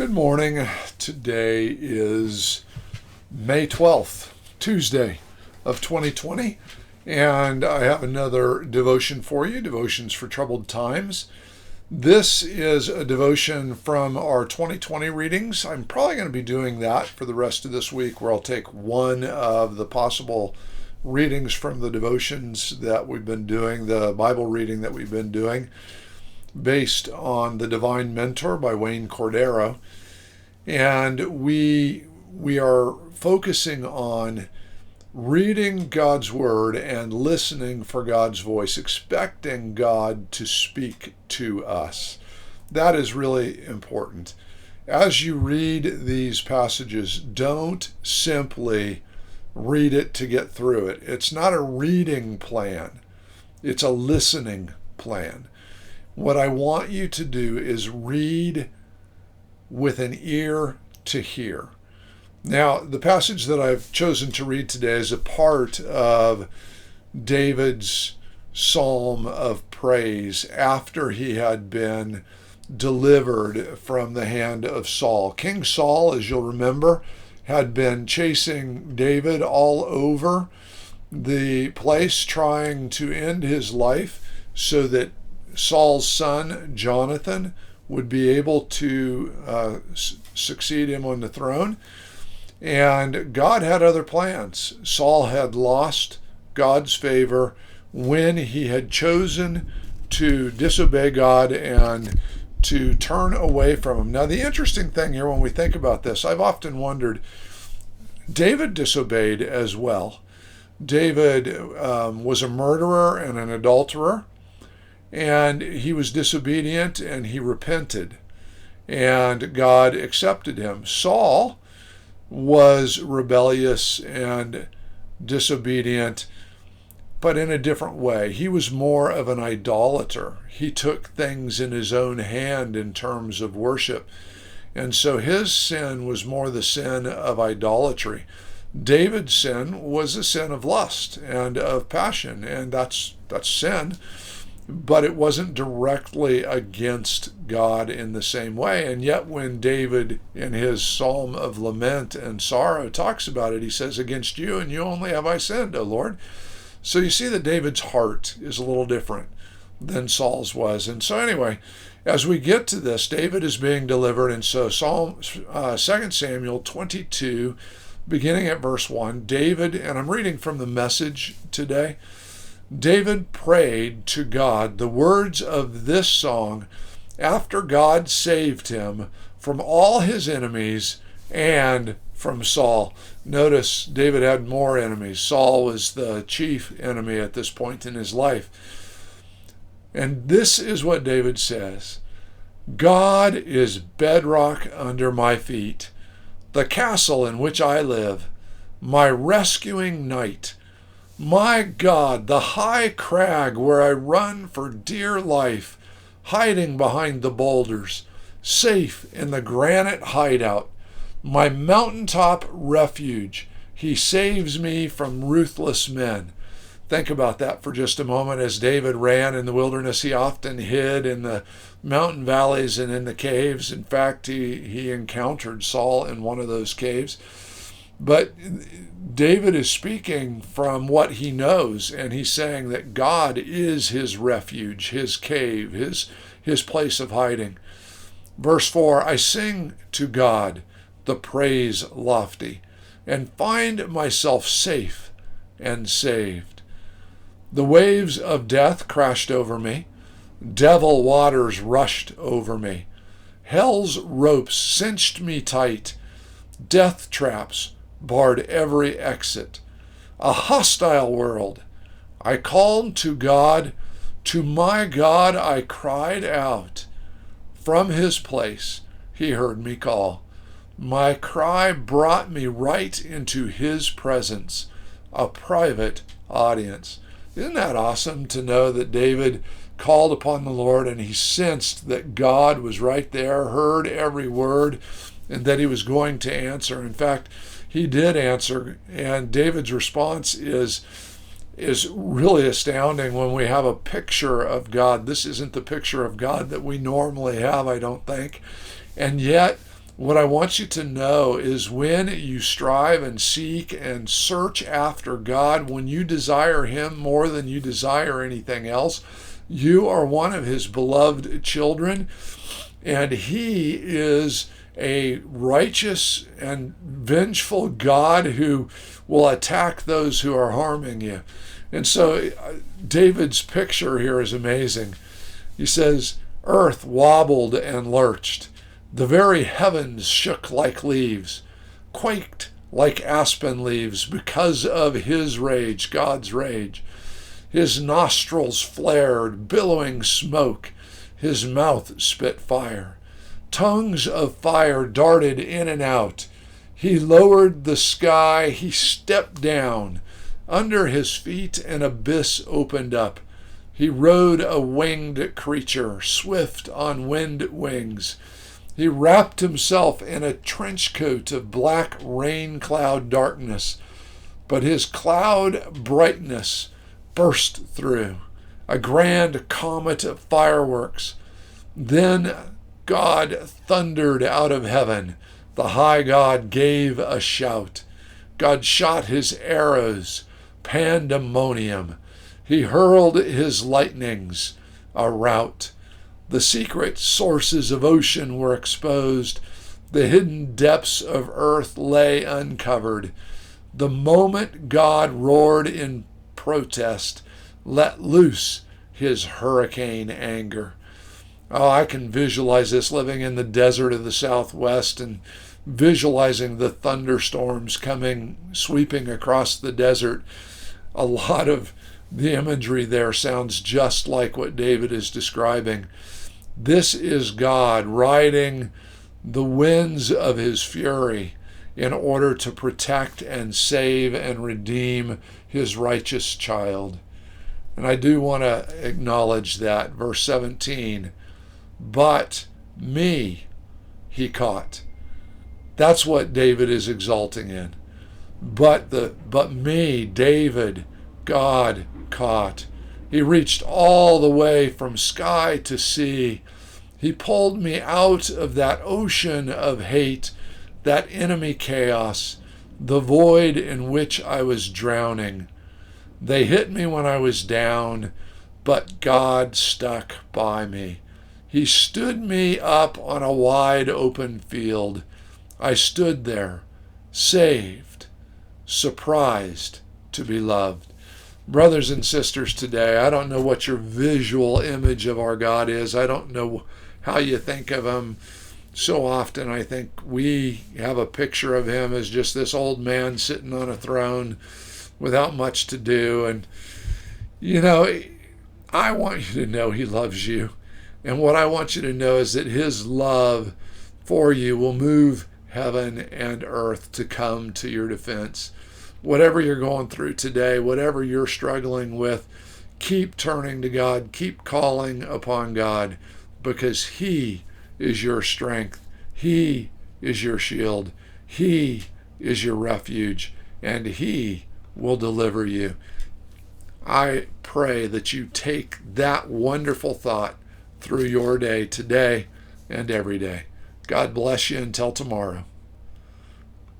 Good morning. Today is May 12th, Tuesday of 2020, and I have another devotion for you, Devotions for Troubled Times. This is a devotion from our 2020 readings. I'm probably going to be doing that for the rest of this week, where I'll take one of the possible readings from the devotions that we've been doing, the Bible reading that we've been doing, based on The Divine Mentor by Wayne Cordero. And we are focusing on reading God's Word and listening for God's voice, expecting God to speak to us. That is really important. As you read these passages, don't simply read it to get through it. It's not a reading plan. It's a listening plan. What I want you to do is read with an ear to hear. Now, the passage that I've chosen to read today is a part of David's psalm of praise after he had been delivered from the hand of Saul. King Saul, as you'll remember, had been chasing David all over the place, trying to end his life so that Saul's son, Jonathan, would be able to succeed him on the throne. And God had other plans. Saul had lost God's favor when he had chosen to disobey God and to turn away from him. Now, the interesting thing here when we think about this, I've often wondered, David disobeyed as well. David was a murderer and an adulterer. And he was disobedient and he repented, and God accepted him. Saul was rebellious and disobedient, but in a different way. He was more of an idolater. He took things in his own hand in terms of worship. And so his sin was more the sin of idolatry. David's sin was a sin of lust and of passion, and that's sin. But it wasn't directly against God in the same way. And yet when David, in his psalm of lament and sorrow, talks about it, he says, "Against you and you only have I sinned, O Lord." So you see that David's heart is a little different than Saul's was. And so anyway, as we get to this, David is being delivered. And so 2 Samuel 22, beginning at verse 1, David, and I'm reading from the Message today, David prayed to God the words of this song after God saved him from all his enemies and from Saul. Notice David had more enemies. Saul was the chief enemy at this point in his life. And this is what David says: "God is bedrock under my feet, the castle in which I live, my rescuing knight. My God, the high crag where I run for dear life, hiding behind the boulders, safe in the granite hideout, my mountaintop refuge. He saves me from ruthless men." Think about that for just a moment. As David ran in the wilderness, he often hid in the mountain valleys and in the caves. In fact, he encountered Saul in one of those caves. But David is speaking from what he knows, and he's saying that God is his refuge, his cave, his place of hiding. Verse 4, "I sing to God the praise lofty, and find myself safe and saved. The waves of death crashed over me. Devil waters rushed over me. Hell's ropes cinched me tight. Death traps barred every exit. A hostile world. I called to God. To my God I cried out. From his place he heard me call. My cry brought me right into his presence, a private audience." Isn't that awesome to know that David called upon the Lord and he sensed that God was right there, heard every word, and that he was going to answer? In fact, he did answer, and David's response is really astounding when we have a picture of God. This isn't the picture of God that we normally have, I don't think. And yet, What I want you to know is when you strive and seek and search after God, when you desire Him more than you desire anything else, you are one of His beloved children, and He is a righteous and vengeful God who will attack those who are harming you. And so David's picture here is amazing. He says, earth wobbled and lurched. The very heavens shook like leaves, quaked like aspen leaves because of His rage, God's rage. His nostrils flared, billowing smoke. His mouth spit fire. Tongues of fire darted in and out. He lowered the sky. He stepped down. Under His feet an abyss opened up. He rode a winged creature, swift on wind wings. He wrapped Himself in a trench coat of black rain cloud darkness, but His cloud brightness burst through, a grand comet of fireworks. Then God thundered out of heaven. The high God gave a shout. God shot His arrows, pandemonium. He hurled His lightnings, a rout. The secret sources of ocean were exposed. The hidden depths of earth lay uncovered. The moment God roared in protest, let loose His hurricane anger. Oh, I can visualize this living in the desert of the Southwest and visualizing the thunderstorms coming, sweeping across the desert. A lot of the imagery there sounds just like what David is describing. This is God riding the winds of His fury in order to protect and save and redeem His righteous child. And I do want to acknowledge that. Verse 17, but me He caught. That's what David is exulting in. But me, David, God caught. He reached all the way from sky to sea. He pulled me out of that ocean of hate, that enemy chaos, the void in which I was drowning. They hit me when I was down, but God stuck by me. He stood me up on a wide open field. I stood there, saved, surprised to be loved. Brothers and sisters today, I don't know what your visual image of our God is. I don't know how you think of Him. So often I think we have a picture of Him as just this old man sitting on a throne without much to do. And, I want you to know He loves you. And what I want you to know is that His love for you will move heaven and earth to come to your defense. Whatever you're going through today, whatever you're struggling with, keep turning to God, keep calling upon God, because He is your strength. He is your shield. He is your refuge, and He will deliver you. I pray that you take that wonderful thought through your day today and every day. God bless you until tomorrow.